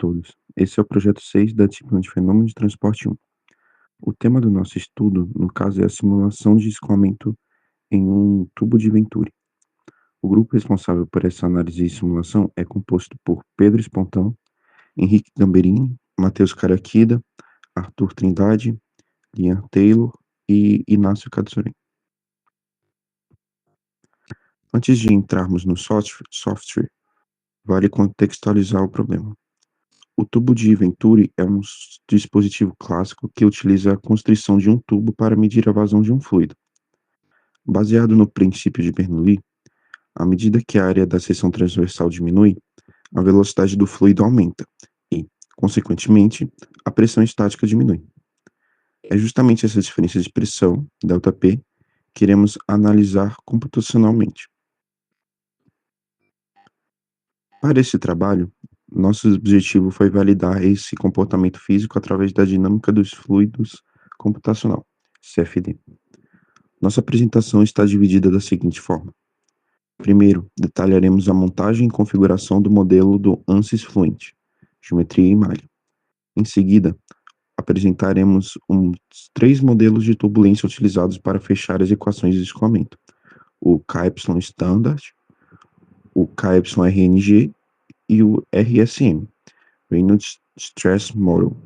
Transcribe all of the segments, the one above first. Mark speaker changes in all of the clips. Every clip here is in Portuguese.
Speaker 1: todos. Esse é o projeto 6 da disciplina de Fenômenos de Transporte 1. O tema do nosso estudo, no caso, é a simulação de escoamento em um tubo de Venturi. O grupo responsável por essa análise e simulação é composto por Pedro Espontão, Henrique Gamberini, Matheus Caraquida, Arthur Trindade, Lian Taylor e Inácio Katsuren. Antes de entrarmos no software, vale contextualizar o problema. O tubo de Venturi é um dispositivo clássico que utiliza a constrição de um tubo para medir a vazão de um fluido. Baseado no princípio de Bernoulli, à medida que a área da seção transversal diminui, a velocidade do fluido aumenta e, consequentemente, a pressão estática diminui. É justamente essa diferença de pressão, ΔP, que iremos analisar computacionalmente. Para esse trabalho, nosso objetivo foi validar esse comportamento físico através da dinâmica dos fluidos computacional, CFD. Nossa apresentação está dividida da seguinte forma. Primeiro, detalharemos a montagem e configuração do modelo do ANSYS Fluent, geometria e malha. Em seguida, apresentaremos os 3 modelos de turbulência utilizados para fechar as equações de escoamento: o KY Standard, o KYRNG e o RSM, Reynolds Stress Model.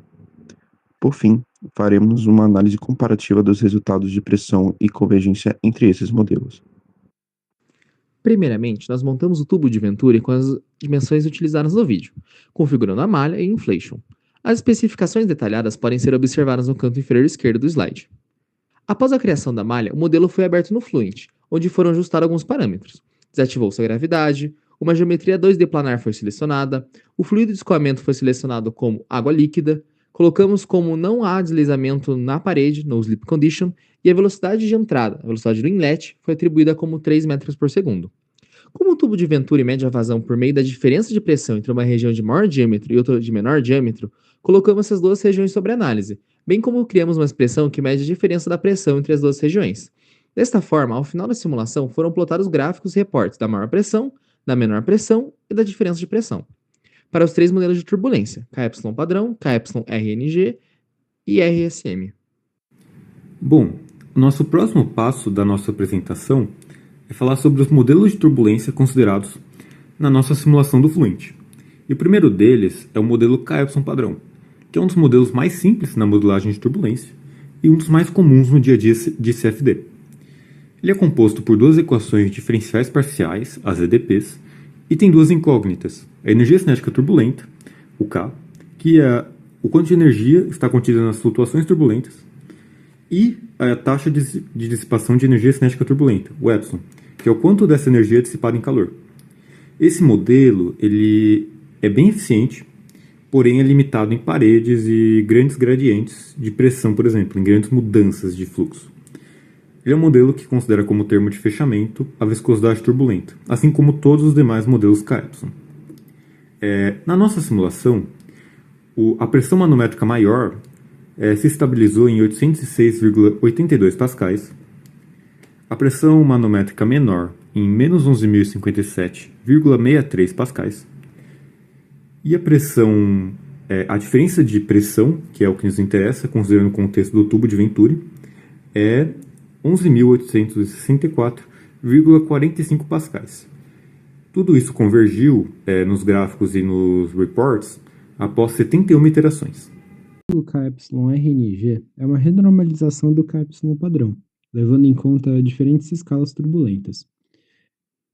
Speaker 1: Por fim, faremos uma análise comparativa dos resultados de pressão e convergência entre esses modelos.
Speaker 2: Primeiramente, nós montamos o tubo de Venturi com as dimensões utilizadas no vídeo, configurando a malha e inflation. As especificações detalhadas podem ser observadas no canto inferior esquerdo do slide. Após a criação da malha, o modelo foi aberto no Fluent, onde foram ajustados alguns parâmetros. Desativou-se a gravidade, uma geometria 2D planar foi selecionada, o fluido de escoamento foi selecionado como água líquida, colocamos como não há deslizamento na parede, no slip condition, e a velocidade de entrada, a velocidade do inlet, foi atribuída como 3 metros por segundo. Como o tubo de Venturi mede a vazão por meio da diferença de pressão entre uma região de maior diâmetro e outra de menor diâmetro, colocamos essas duas regiões sobre análise, bem como criamos uma expressão que mede a diferença da pressão entre as duas regiões. Desta forma, ao final da simulação, foram plotados gráficos e reportes da maior pressão, da menor pressão e da diferença de pressão, para os 3 modelos de turbulência, KY padrão, KYRNG e RSM.
Speaker 3: Bom, o nosso próximo passo da nossa apresentação é falar sobre os modelos de turbulência considerados na nossa simulação do Fluent. E o primeiro deles é o modelo KY padrão, que é um dos modelos mais simples na modelagem de turbulência e um dos mais comuns no dia a dia de CFD. Ele é composto por 2 equações diferenciais parciais, as EDPs, e tem 2 incógnitas, a energia cinética turbulenta, o K, que é o quanto de energia está contida nas flutuações turbulentas, e a taxa de dissipação de energia cinética turbulenta, o epsilon, que é o quanto dessa energia é dissipada em calor. Esse modelo ele é bem eficiente, porém é limitado em paredes e grandes gradientes de pressão, por exemplo, em grandes mudanças de fluxo. Ele é um modelo que considera como termo de fechamento a viscosidade turbulenta, assim como todos os demais modelos KY. Na nossa simulação, a pressão manométrica maior se estabilizou em 806,82 pascais, a pressão manométrica menor em menos 11.057,63 pascais, e a pressão, a diferença de pressão, que é o que nos interessa, considerando o contexto do tubo de Venturi, é 11.864,45 pascais. Tudo isso convergiu nos gráficos e nos reports após 71 iterações.
Speaker 4: O KYRNG é uma renormalização do KY padrão, levando em conta diferentes escalas turbulentas.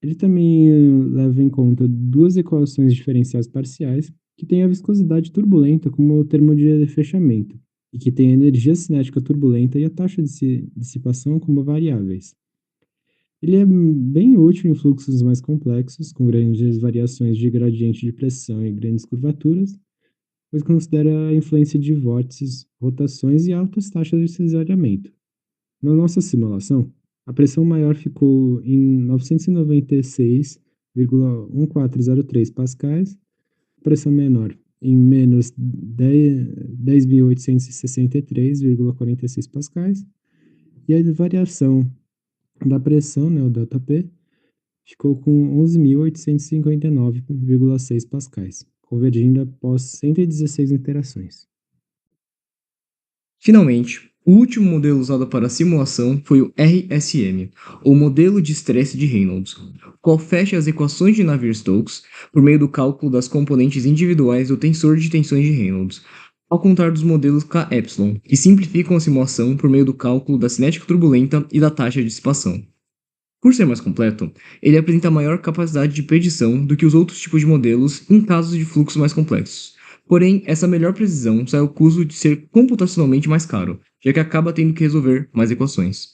Speaker 4: Ele também leva em conta 2 equações diferenciais parciais que têm a viscosidade turbulenta como termo de fechamento, e que tem a energia cinética turbulenta e a taxa de dissipação como variáveis. Ele é bem útil em fluxos mais complexos, com grandes variações de gradiente de pressão e grandes curvaturas, pois considera a influência de vórtices, rotações e altas taxas de cesariamento. Na nossa simulação, a pressão maior ficou em 996,1403 pascais, pressão menor em menos 10.863,46 pascais, e a variação da pressão, o ΔP, ficou com 11.859,6 pascais. convergindo após 116 interações.
Speaker 5: Finalmente, o último modelo usado para a simulação foi o RSM, ou Modelo de Estresse de Reynolds, o qual fecha as equações de Navier-Stokes por meio do cálculo das componentes individuais do tensor de tensões de Reynolds, ao contrário dos modelos K-epsilon, que simplificam a simulação por meio do cálculo da cinética turbulenta e da taxa de dissipação. Por ser mais completo, ele apresenta maior capacidade de predição do que os outros tipos de modelos em casos de fluxos mais complexos. Porém, essa melhor precisão sai ao custo de ser computacionalmente mais caro, já que acaba tendo que resolver mais equações.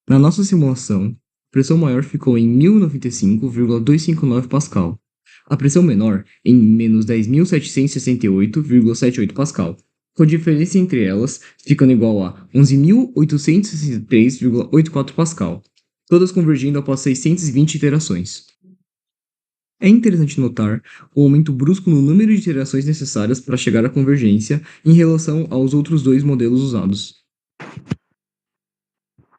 Speaker 5: Na nossa simulação, a pressão maior ficou em 1095,259 Pascal, a pressão menor em menos 10.768,78 Pascal, com a diferença entre elas ficando igual a 11.863,84 Pascal, todas convergindo após 620 iterações. É interessante notar o aumento brusco no número de iterações necessárias para chegar à convergência em relação aos outros dois modelos usados.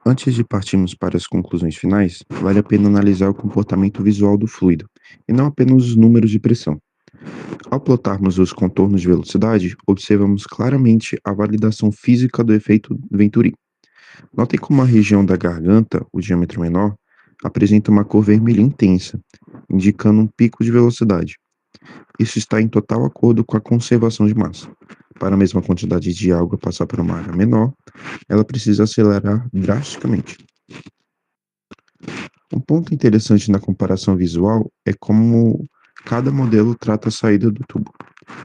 Speaker 1: Antes de partirmos para as conclusões finais, vale a pena analisar o comportamento visual do fluido, e não apenas os números de pressão. Ao plotarmos os contornos de velocidade, observamos claramente a validação física do efeito Venturi. Notem como a região da garganta, o diâmetro menor, apresenta uma cor vermelha intensa, indicando um pico de velocidade. Isso está em total acordo com a conservação de massa. Para a mesma quantidade de água passar por uma área menor, ela precisa acelerar drasticamente. Um ponto interessante na comparação visual é como cada modelo trata a saída do tubo.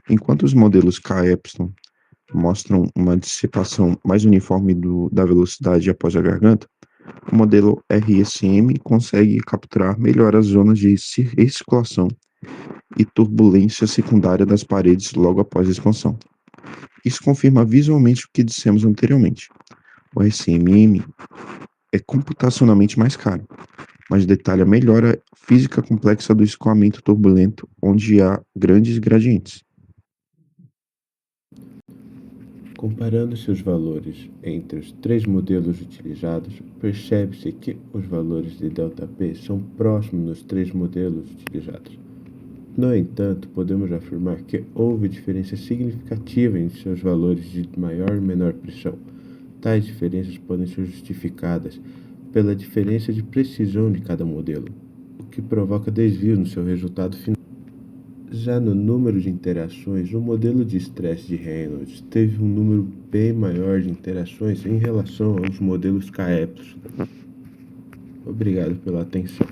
Speaker 1: Enquanto os modelos K-epsilon mostram uma dissipação mais uniforme da velocidade após a garganta, o modelo RSM consegue capturar melhor as zonas de recirculação e turbulência secundária das paredes logo após a expansão. Isso confirma visualmente o que dissemos anteriormente. O RSMM é computacionalmente mais caro, mas detalha melhor a física complexa do escoamento turbulento, onde há grandes gradientes.
Speaker 6: Comparando-se os valores entre os três modelos utilizados, percebe-se que os valores de ΔP são próximos nos três modelos utilizados. No entanto, podemos afirmar que houve diferença significativa entre seus valores de maior e menor pressão. Tais diferenças podem ser justificadas pela diferença de precisão de cada modelo, o que provoca desvios no seu resultado final. Já no número de interações, o modelo de estresse de Reynolds teve um número bem maior de interações em relação aos modelos K-epsilon. Obrigado pela atenção.